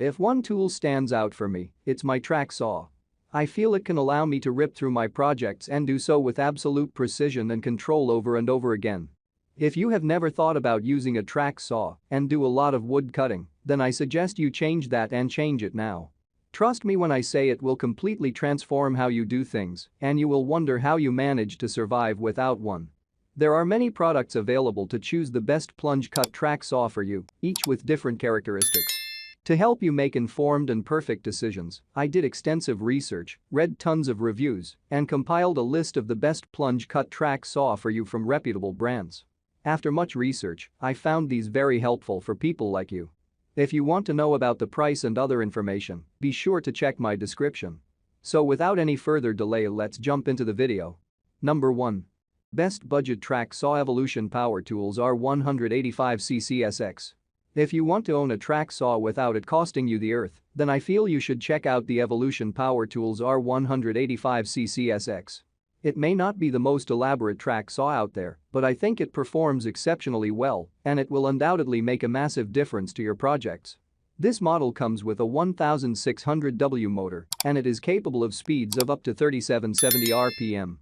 If one tool stands out for me, it's my track saw. I feel it can allow me to rip through my projects and do so with absolute precision and control over and over again. If you have never thought about using a track saw and do a lot of wood cutting, then I suggest you change that and change it now. Trust me when I say it will completely transform how you do things, and you will wonder how you manage to survive without one. There are many products available to choose the best plunge cut track saw for you, each with different characteristics. To help you make informed and perfect decisions, I did extensive research, read tons of reviews, and compiled a list of the best plunge cut track saw for you from reputable brands. After much research, I found these very helpful for people like you. If you want to know about the price and other information, be sure to check my description. So without any further delay, let's jump into the video. Number 1. Best Budget Track Saw Evolution Power Tools R185cc SX. If you want to own a track saw without it costing you the earth, then I feel you should check out the Evolution Power Tools R185cc SX. It may not be the most elaborate track saw out there, but I think it performs exceptionally well, and it will undoubtedly make a massive difference to your projects. This model comes with a 1600W motor, and it is capable of speeds of up to 3770 RPM.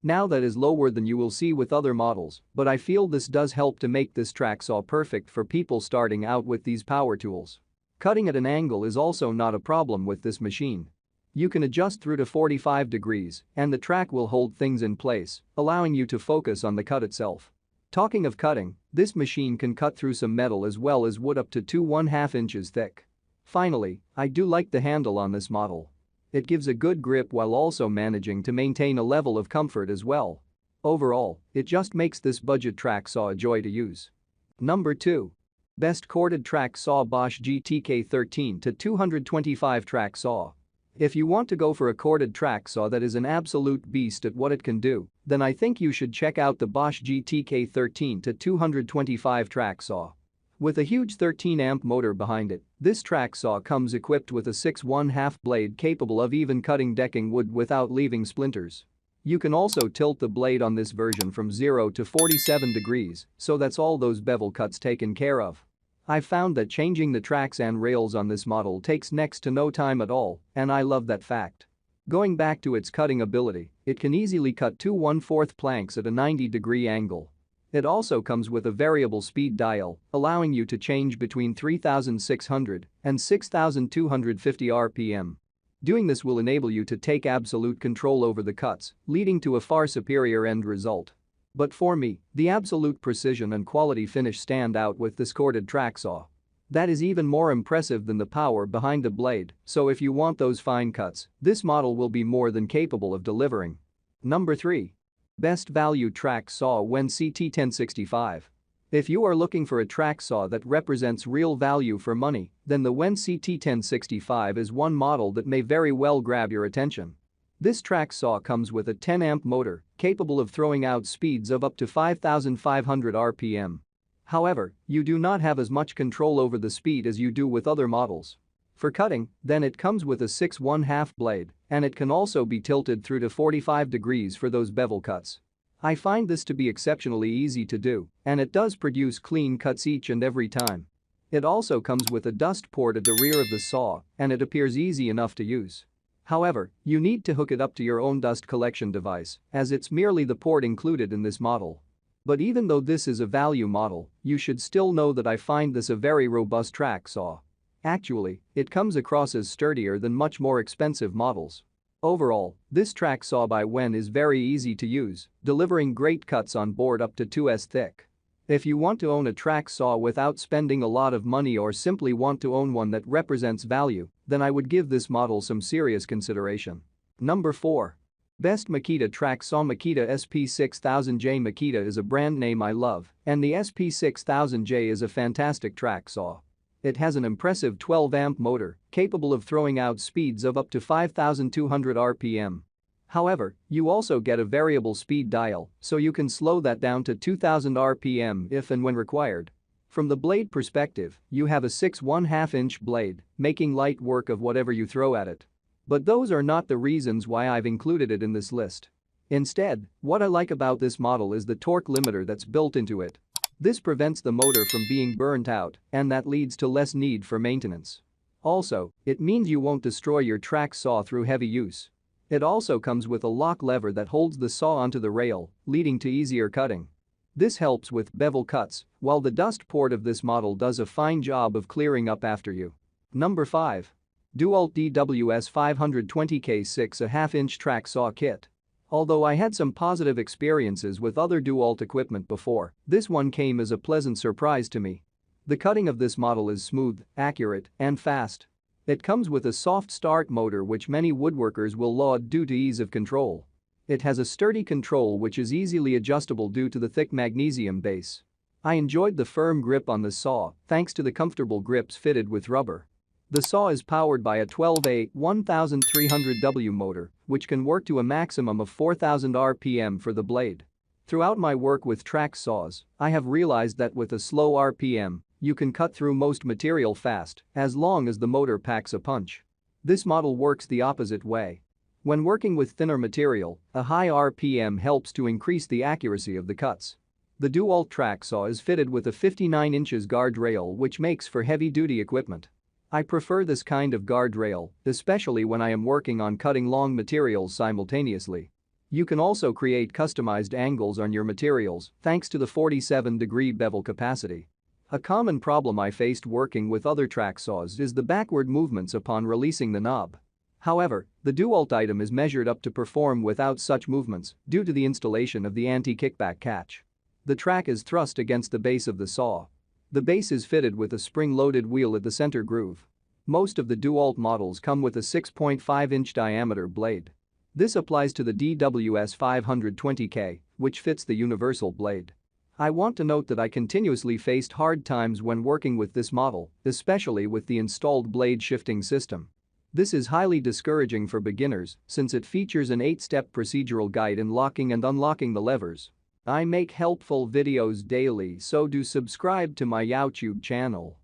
Now that is lower than you will see with other models, but I feel this does help to make this track saw perfect for people starting out with these power tools. Cutting at an angle is also not a problem with this machine. You can adjust through to 45 degrees, and the track will hold things in place, allowing you to focus on the cut itself. Talking of cutting, this machine can cut through some metal as well as wood up to 2½ inches thick. Finally, I do like the handle on this model. It gives a good grip while also managing to maintain a level of comfort as well. Overall, it just makes this budget track saw a joy to use. Number 2. Best Corded Track Saw Bosch GTK13 to 225 Track Saw. If you want to go for a corded track saw that is an absolute beast at what it can do, then I think you should check out the Bosch GTK13 to 225 track saw. With a huge 13-amp motor behind it, this track saw comes equipped with a 6½ blade capable of even cutting decking wood without leaving splinters. You can also tilt the blade on this version from 0 to 47 degrees, so that's all those bevel cuts taken care of. I've found that changing the tracks and rails on this model takes next to no time at all, and I love that fact. Going back to its cutting ability, it can easily cut 2 1/4 planks at a 90-degree angle. It also comes with a variable speed dial, allowing you to change between 3600 and 6250 RPM. Doing this will enable you to take absolute control over the cuts, leading to a far superior end result. But for me, the absolute precision and quality finish stand out with this corded track saw. That is even more impressive than the power behind the blade, so if you want those fine cuts, this model will be more than capable of delivering. Number 3. Best Value Track Saw Wen CT1065. If you are looking for a track saw that represents real value for money, then the Wen CT1065 is one model that may very well grab your attention. This track saw comes with a 10-amp motor, capable of throwing out speeds of up to 5500 RPM. However, you do not have as much control over the speed as you do with other models. For cutting, then it comes with a 6½ blade, and it can also be tilted through to 45 degrees for those bevel cuts. I find this to be exceptionally easy to do, and it does produce clean cuts each and every time. It also comes with a dust port at the rear of the saw, and it appears easy enough to use. However, you need to hook it up to your own dust collection device, as it's merely the port included in this model. But even though this is a value model, you should still know that I find this a very robust track saw. Actually, it comes across as sturdier than much more expensive models. Overall, this track saw by Wen is very easy to use, delivering great cuts on board up to 2s thick. If you want to own a track saw without spending a lot of money or simply want to own one that represents value, then I would give this model some serious consideration. Number 4. Best Makita Track Saw Makita SP6000J. Makita is a brand name I love, and the SP6000J is a fantastic track saw. It has an impressive 12-amp motor, capable of throwing out speeds of up to 5200 RPM. However, you also get a variable speed dial, so you can slow that down to 2000 RPM if and when required. From the blade perspective, you have a 6½ blade, making light work of whatever you throw at it. But those are not the reasons why I've included it in this list. Instead, what I like about this model is the torque limiter that's built into it. This prevents the motor from being burnt out, and that leads to less need for maintenance. Also, it means you won't destroy your track saw through heavy use. It also comes with a lock lever that holds the saw onto the rail, leading to easier cutting. This helps with bevel cuts, while the dust port of this model does a fine job of clearing up after you. Number 5. DEWALT DWS 520K 6.5-inch track saw kit. Although I had some positive experiences with other DEWALT equipment before, this one came as a pleasant surprise to me. The cutting of this model is smooth, accurate, and fast. It comes with a soft start motor which many woodworkers will laud due to ease of control. It has a sturdy control which is easily adjustable due to the thick magnesium base. I enjoyed the firm grip on the saw thanks to the comfortable grips fitted with rubber. The saw is powered by a 12A 1300W motor, which can work to a maximum of 4000 RPM for the blade. Throughout my work with track saws, I have realized that with a slow RPM, you can cut through most material fast as long as the motor packs a punch. This model works the opposite way. When working with thinner material, a high RPM helps to increase the accuracy of the cuts. The DEWALT track saw is fitted with a 59 inches guardrail which makes for heavy-duty equipment. I prefer this kind of guardrail, especially when I am working on cutting long materials simultaneously. You can also create customized angles on your materials thanks to the 47-degree bevel capacity. A common problem I faced working with other track saws is the backward movements upon releasing the knob. However, the DEWALT item is measured up to perform without such movements due to the installation of the anti-kickback catch. The track is thrust against the base of the saw. The base is fitted with a spring-loaded wheel at the center groove. Most of the DEWALT models come with a 6.5-inch diameter blade. This applies to the DWS 520K, which fits the universal blade. I want to note that I continuously faced hard times when working with this model, especially with the installed blade shifting system. This is highly discouraging for beginners since it features an 8-step procedural guide in locking and unlocking the levers. I make helpful videos daily, so do subscribe to my YouTube channel.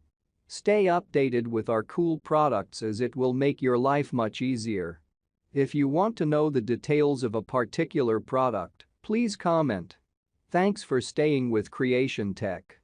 Stay updated with our cool products as it will make your life much easier. If you want to know the details of a particular product, please comment. Thanks for staying with Creation Tech.